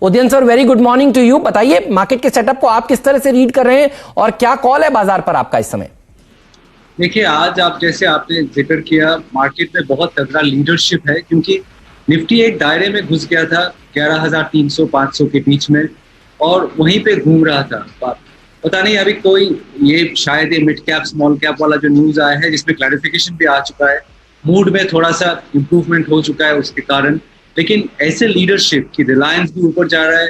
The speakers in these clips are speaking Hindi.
Udayan sir, very good morning to you. बताइए मार्केट के सेटअप को आप किस तरह से रीड कर रहे हैं और क्या कॉल है बाजार पर आपका इस समय? देखिए, आज जैसे आपने जिक्र किया, मार्केट में बहुत तगड़ा लीडरशिप है, क्योंकि निफ्टी एक दायरे में घुस गया था 11,300-500 के बीच में और वहीं पे घूम रहा था। पता नहीं अभी कोई शायद ये मिड कैप स्मॉल कैप वाला जो न्यूज आया है जिसमें क्लैरिफिकेशन भी आ चुका है, मूड में थोड़ा सा इम्प्रूवमेंट हो चुका है उसके कारण। लेकिन ऐसे लीडरशिप की रिलायंस भी ऊपर जा रहा है,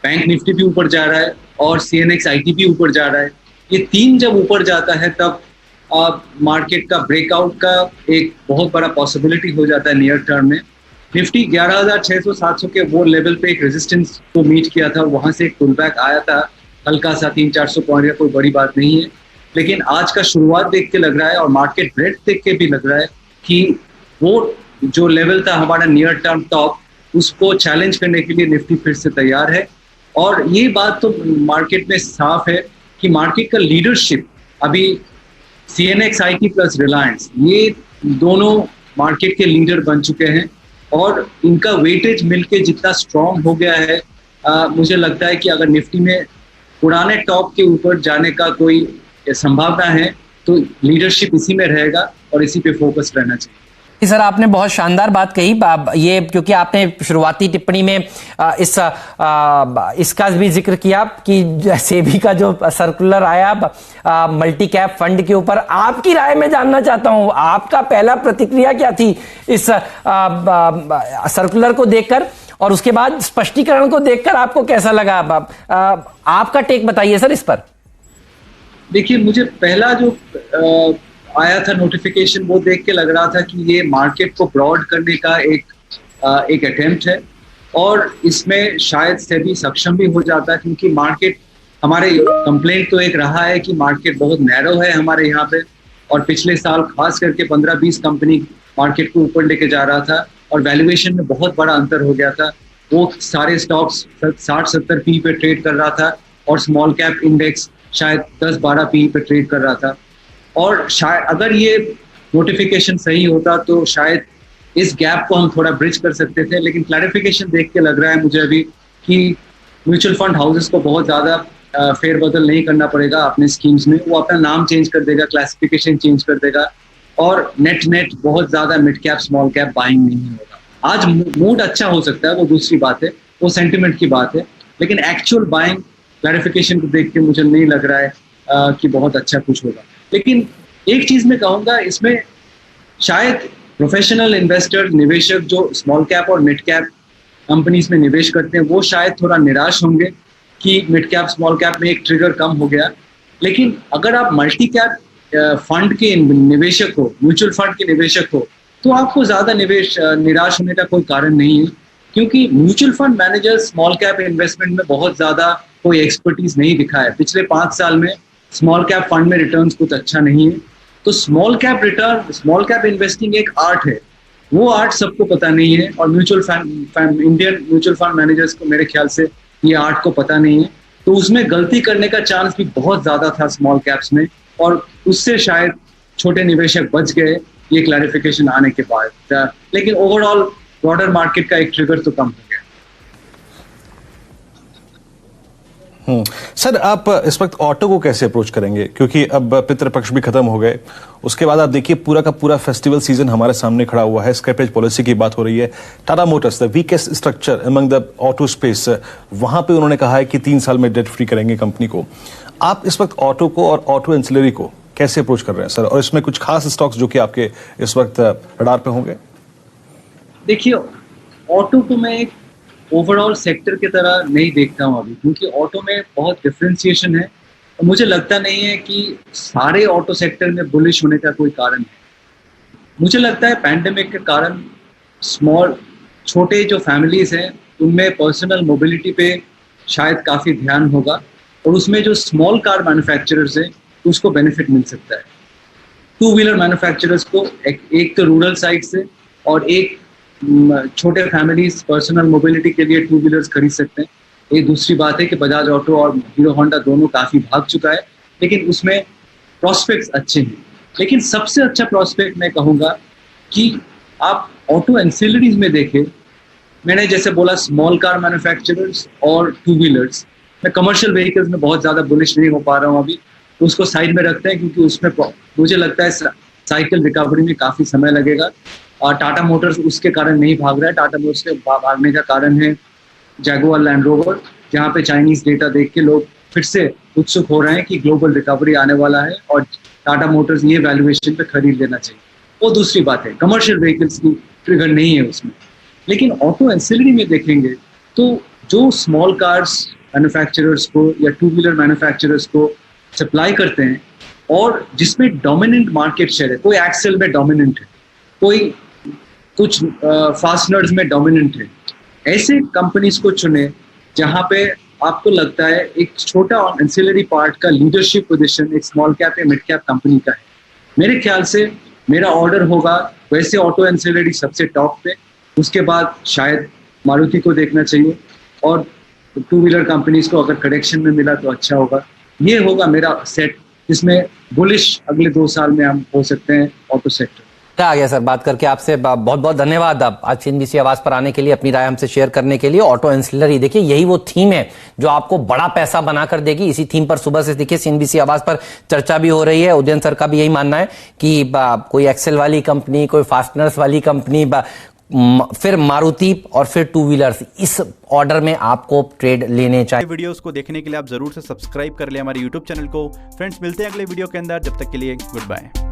बैंक निफ्टी भी ऊपर जा रहा है और CNX IT भी ऊपर जा रहा है। ये तीन जब ऊपर जाता है तब मार्केट का ब्रेकआउट का एक बहुत बड़ा पॉसिबिलिटी हो जाता है नियर टर्म में। निफ्टी 11,600-700 के वो लेवल पे एक रेजिस्टेंस को मीट किया था, वहां से एक पुलबैक आया था हल्का सा 300-400 पॉइंट का, कोई बड़ी बात नहीं है। लेकिन आज का शुरुआत देख के लग रहा है और मार्केट ब्रेड देख के भी लग रहा है कि वो जो लेवल था हमारा नियर टर्म टॉप, उसको चैलेंज करने के लिए निफ्टी फिर से तैयार है। और ये बात तो मार्केट में साफ है कि मार्केट का लीडरशिप अभी CNX IT प्लस रिलायंस, ये दोनों मार्केट के लीडर बन चुके हैं और इनका वेटेज मिलके जितना स्ट्रांग हो गया है, मुझे लगता है कि अगर निफ्टी में पुराने टॉप के ऊपर जाने का कोई संभावना है तो लीडरशिप इसी में रहेगा और इसी पे फोकस रहना चाहिए। सर, आपने बहुत शानदार बात कही ये, क्योंकि आपने शुरुआती टिप्पणी में इसका भी जिक्र किया कि सेबी का जो सर्कुलर आया मल्टी कैप फंड के ऊपर, आपकी राय में जानना चाहता हूं, आपका पहला प्रतिक्रिया क्या थी इस सर्कुलर को देखकर और उसके बाद स्पष्टीकरण को देखकर आपको कैसा लगा? आपका टेक बताइए सर इस पर। देखिए, मुझे पहला जो आया था नोटिफिकेशन, वो देख के लग रहा था कि ये मार्केट को ब्रॉड करने का एक अटेम्प्ट है और इसमें शायद सेबी सक्षम भी हो जाता है, क्योंकि मार्केट, हमारे कंप्लेंट तो एक रहा है कि मार्केट बहुत नैरो है हमारे यहाँ पे और पिछले साल खास करके 15-20 कंपनी मार्केट को ऊपर लेके जा रहा था और वैल्यूएशन में बहुत बड़ा अंतर हो गया था। वो सारे स्टॉक्स 60-70 पी पे ट्रेड कर रहा था और स्मॉल कैप इंडेक्स शायद 10-12 पी पे ट्रेड कर रहा था। और शायद अगर ये नोटिफिकेशन सही होता तो शायद इस गैप को हम थोड़ा ब्रिज कर सकते थे। लेकिन क्लैरिफिकेशन देख के लग रहा है मुझे अभी कि म्यूचुअल फंड हाउसेस को बहुत ज़्यादा फेरबदल नहीं करना पड़ेगा अपने स्कीम्स में। वो अपना नाम चेंज कर देगा, क्लासिफिकेशन चेंज कर देगा और नेट बहुत ज़्यादा mid cap small cap buying नहीं होगा। आज मूड अच्छा हो सकता है, वो दूसरी बात है, वो सेंटिमेंट की बात है, लेकिन एक्चुअल बाइंग क्लैरिफिकेशन को देख के मुझे नहीं लग रहा है कि बहुत अच्छा कुछ होगा। लेकिन एक चीज मैं कहूंगा, इसमें शायद प्रोफेशनल इन्वेस्टर, निवेशक जो स्मॉल कैप और मिड कैप कंपनीज में निवेश करते हैं, वो शायद थोड़ा निराश होंगे कि मिड कैप स्मॉल कैप में एक ट्रिगर कम हो गया। लेकिन अगर आप मल्टी कैप फंड के निवेशक हो, म्यूचुअल फंड के निवेशक हो, तो आपको ज्यादा निराश होने का कोई कारण नहीं है, क्योंकि mutual fund manager small cap investment में बहुत ज्यादा कोई एक्सपर्टीज नहीं दिखा है। पिछले 5 साल में स्मॉल कैप फंड में रिटर्न्स कुछ अच्छा नहीं है। तो small cap return, small cap investing एक आर्ट है, वो आर्ट सबको पता नहीं है और इंडियन म्यूचुअल फंड मैनेजर्स को मेरे ख्याल से ये आर्ट को पता नहीं है। तो उसमें गलती करने का चांस भी बहुत ज्यादा था स्मॉल कैप्स में और उससे शायद छोटे निवेशक बच गए ये क्लैरिफिकेशन आने के बाद। लेकिन ओवरऑल ब्रॉडर मार्केट का एक ट्रिगर तो कम हो गया। सर, आप इस वक्त ऑटो को कैसे अप्रोच करेंगे, क्योंकि अब पितृपक्ष भी खत्म हो गए, उसके बाद आप देखिए पूरा का पूरा फेस्टिवल सीजन हमारे सामने खड़ा हुआ है, स्क्रैपेज पॉलिसी की बात हो रही है। Tata Motors, the weakest structure among the auto space, वहां पे उन्होंने कहा है कि 3 साल में डेट फ्री करेंगे कंपनी को। आप इस वक्त ऑटो को और ऑटो एंसिलरी को कैसे अप्रोच कर रहे हैं सर, और इसमें कुछ खास स्टॉक्स जो कि आपके इस वक्त रडार पे होंगे? देखिए, ऑटो को मैं एक ओवरऑल सेक्टर की तरह नहीं देखता हूँ अभी, क्योंकि ऑटो में बहुत डिफरेंशिएशन है और मुझे लगता नहीं है कि सारे ऑटो सेक्टर में बुलिश होने का कोई कारण है। मुझे लगता है पैंडेमिक के कारण छोटे जो फैमिलीज हैं उनमें पर्सनल मोबिलिटी पे शायद काफ़ी ध्यान होगा और उसमें जो स्मॉल कार मैन्युफैक्चरर्स हैं उसको बेनिफिट मिल सकता है। 2 व्हीलर मैन्युफैक्चरर्स को एक तो रूरल साइड से और एक छोटे फैमिलीज पर्सनल मोबिलिटी के लिए 2 व्हीलर्स खरीद सकते हैं। एक दूसरी बात है कि बजाज ऑटो और हीरो होंडा दोनों काफ़ी भाग चुका है, लेकिन उसमें प्रॉस्पेक्ट्स अच्छे हैं। लेकिन सबसे अच्छा प्रॉस्पेक्ट मैं कहूँगा कि आप ऑटो एंसिलरीज में देखें, मैंने जैसे बोला स्मॉल कार मैन्युफैक्चरर्स और टू व्हीलर्स, मैं कमर्शियल व्हीकल्स में बहुत ज़्यादा बुलिश नहीं हो पा रहा हूँ अभी, तो उसको साइड में रखते हैं क्योंकि उसमें मुझे लगता है साइकिल रिकवरी में काफ़ी समय लगेगा। और टाटा मोटर्स उसके कारण नहीं भाग रहा है। टाटा मोटर्स के भागने का कारण है जैगुआर लैंड रोवर, जहाँ पे चाइनीज डेटा देख के लोग फिर से उत्सुक हो रहे हैं कि ग्लोबल रिकवरी आने वाला है और टाटा मोटर्स ये वैल्यूएशन पे खरीद लेना चाहिए। वो दूसरी बात है, कमर्शियल व्हीकल्स की ट्रिगर नहीं है उसमें। लेकिन ऑटो एंसिलरी में देखेंगे तो जो स्मॉल कार्स मैन्युफैक्चरर्स को या टू व्हीलर मैन्युफैक्चरर्स को सप्लाई करते हैं और जिसमें डोमिनेंट मार्केट शेयर है, कोई एक्सेल में डोमिनेंट है, कोई कुछ फास्टनर्स में डोमिनेंट है, ऐसे कंपनीज को चुने जहां पे आपको लगता है एक छोटा एंसिलरी पार्ट का लीडरशिप पोजीशन एक स्मॉल कैप या मिड कैप कंपनी का है। मेरे ख्याल से मेरा ऑर्डर होगा वैसे ऑटो एंसिलरी सबसे टॉप पे, उसके बाद शायद मारुति को देखना चाहिए और टू व्हीलर कंपनीज को अगर करेक्शन में मिला तो अच्छा होगा। ये होगा मेरा सेट जिसमें बुलिश अगले 2 साल में हम हो सकते हैं ऑटो सेक्टर। आ गया सर, बात करके आपसे बहुत बहुत धन्यवाद। आप आज सीएनबीसी आवाज पर आने के लिए, अपनी राय हमसे शेयर करने के लिए। ऑटो एंसिलरी देखिए यही वो थीम है जो आपको बड़ा पैसा बनाकर देगी। इसी थीम पर सुबह से देखिए सीएनबीसी आवाज पर चर्चा भी हो रही है। उदयन सर का भी यही मानना है कि कोई एक्सेल वाली कंपनी, कोई फास्टनर्स वाली कंपनी, फिर मारुति और फिर टू व्हीलर्स, इस ऑर्डर में आपको ट्रेड लेने चाहिए। वीडियोस को देखने के लिए आप जरूर से सब्सक्राइब कर ले हमारे यूट्यूब चैनल को। फ्रेंड्स मिलते हैं अगले वीडियो के अंदर, जब तक के लिए गुड बाय।